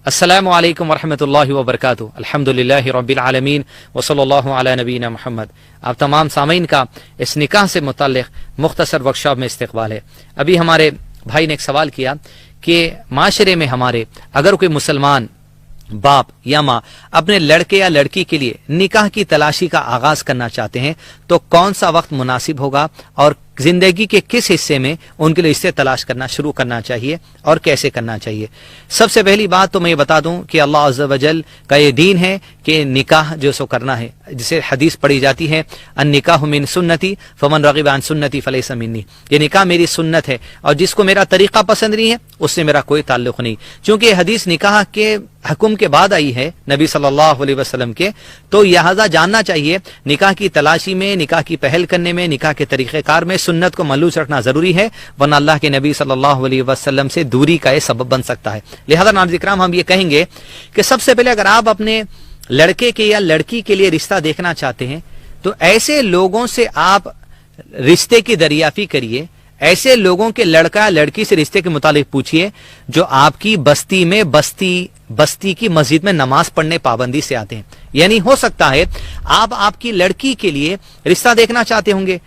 अस्सलामु अलैकुम वरहमतुल्लाहि वबरकातुहू। अल्हम्दुलिल्लाहि रब्बिल आलमीन व सल्लल्लाहु अला नबीना मुहम्मद। आप तमाम सामीन का इस निकाह से मुताल्लिक मुख्तसर वर्कशॉप में इस्तकबाल है। अभी हमारे भाई ने एक सवाल किया कि माशरे में हमारे अगर कोई मुसलमान बाप या माँ अपने लड़के या लड़की के लिए निकाह की तलाशी का आगाज करना चाहते हैं तो कौन सा वक्त मुनासिब होगा और जिंदगी के किस हिस्से में उनके लिए इससे तलाश करना शुरू करना चाहिए और कैसे करना चाहिए। सबसे पहली बात तो मैं ये बता दूं कि अल्लाह अज़्ज़ व जल का ये दीन है कि निकाह जो सो करना है, जिसे हदीस पढ़ी जाती है अन निकाह मिन सुन्नती फमन रग़िब अन सुन्नती फलैसा मिन्नी। ये निकाह मेरी सुन्नत है और जिसको मेरा तरीका पसंद नहीं है उससे मेरा कोई ताल्लुक नहीं। चूंकि ये हदीस निकाह के हुक्म के बाद आई है नबी सल्लल्लाहु अलैहि वसल्लम के, तो लिहाजा जानना चाहिए निकाह की तलाशी में, निकाह की पहल करने में, निकाह के तरीक़ेकार में सुन्नत को मलूस रखना जरूरी है, वरना अल्लाह के नबी सल्लल्लाहु अलैहि वसल्लम से दूरी का ये सबब बन सकता है। लिहाजा नाज़रीन इकराम हम ये कहेंगे कि सबसे पहले अगर आप अपने लड़के के या लड़की के लिए रिश्ता देखना चाहते हैं तो ऐसे लोगों से आप रिश्ते की दरियाफी करिए, ऐसे लोगों के लड़का लड़की से रिश्ते के मुतालिक पूछिए जो आपकी बस्ती में बस्ती की मस्जिद में नमाज पढ़ने पाबंदी से आते हैं। यानी हो सकता है आप आपकी लड़की के लिए रिश्ता देखना चाहते होंगे,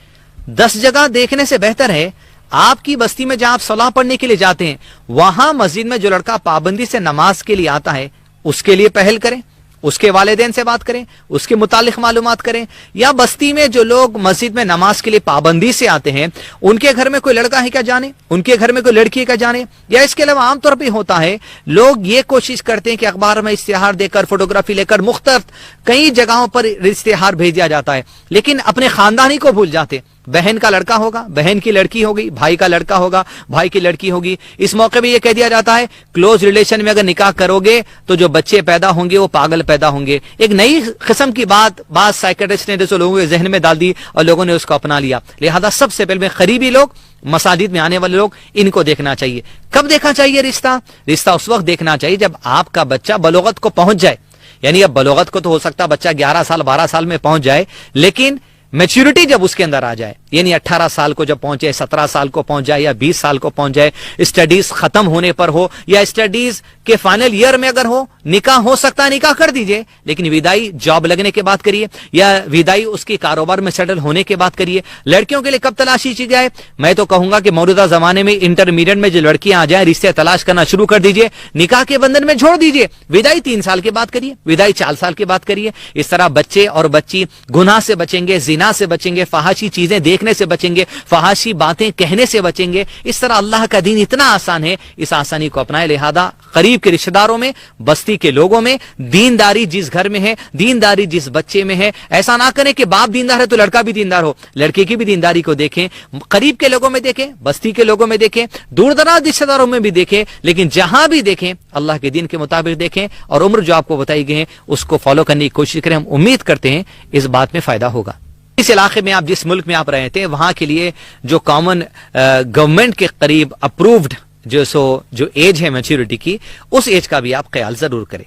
10 जगह देखने से बेहतर है आपकी बस्ती में जहां आप सलाह पढ़ने के लिए जाते हैं वहां मस्जिद में जो लड़का पाबंदी से नमाज के लिए आता है उसके लिए पहल करें, उसके वालिदैन से बात करें, उसके मुतालिक मालूमात करें। या बस्ती में जो लोग मस्जिद में नमाज के लिए पाबंदी से आते हैं उनके घर में कोई लड़का है क्या जाने, उनके घर में कोई लड़की है क्या जाने। या इसके अलावा आमतौर पर होता है लोग ये कोशिश करते हैं कि अखबार में इश्तिहार देकर, फोटोग्राफी लेकर मुख्तलिफ कई जगहों पर इश्तिहार भेज दिया जाता है, लेकिन अपने खानदानी को भूल जाते। बहन का लड़का होगा, बहन की लड़की होगी, भाई का लड़का होगा, भाई की लड़की होगी। इस मौके पे ये कह दिया जाता है क्लोज रिलेशन में अगर निकाह करोगे तो जो बच्चे पैदा होंगे वो पागल पैदा होंगे। एक नई किस्म की बात साइकियाट्रिस्ट ने जो लोगों के जहन में डाल दी और लोगों ने उसको अपना लिया। लिहाजा सबसे पहले करीबी लोग, मसाजिद में आने वाले लोग, इनको देखना चाहिए। कब देखना चाहिए रिश्ता उस वक्त देखना चाहिए जब आपका बच्चा बलोगत को पहुंच जाए। यानी अब बलोगत को तो हो सकता है बच्चा 11 साल 12 साल में पहुंच जाए, लेकिन मैच्योरिटी जब उसके अंदर आ जाए, यानी 18 साल को जब पहुंचे, 17 साल को पहुंच जाए या 20 साल को पहुंच जाए, स्टडीज खत्म होने पर हो या स्टडीज के फाइनल ईयर में अगर हो, निकाह हो सकता है निकाह कर दीजिए, लेकिन विदाई जॉब लगने के बाद करिए या विदाई उसके कारोबार में सेटल होने के बाद करिए। लड़कियों के लिए कब तलाशी की जाए? मैं तो कहूंगा कि मौजूदा जमाने में इंटरमीडिएट में जो लड़कियां आ जाए रिश्ते तलाश करना शुरू कर दीजिए, निकाह के बंधन में छोड़ दीजिए, विदाई 3 साल के बाद करिए, विदाई 4 साल के बाद करिए। इस तरह बच्चे और बच्ची गुनाह से बचेंगे, जिना से बचेंगे, फहाशी चीजें देखने से बचेंगे, फहाशी बातें कहने से बचेंगे। इस तरह अल्लाह का दीन इतना आसान है, इस आसानी को अपनाए। लिहाजा करीब के रिश्तेदारों में, बस्ती के लोगों में दीनदारी जिस घर में है, दीनदारी जिस बच्चे में है, ऐसा ना करें कि बाप दीनदार है तो लड़का भी दीनदार हो। लड़के की भी दीनदारी को देखें, करीब के लोगों में देखें, बस्ती के लोगों में देखें, दूर दराज रिश्तेदारों में भी देखें, लेकिन जहां भी देखें अल्लाह के दीन के मुताबिक देखें और उम्र जो आपको बताई गई है उसको फॉलो करने की कोशिश करें। हम उम्मीद करते हैं इस बात में फायदा होगा। इस इलाके में आप जिस मुल्क में आप रहते हैं वहां के लिए जो कॉमन गवर्नमेंट के करीब अप्रूव्ड जो एज है मैच्योरिटी की, उस एज का भी आप ख्याल जरूर करें।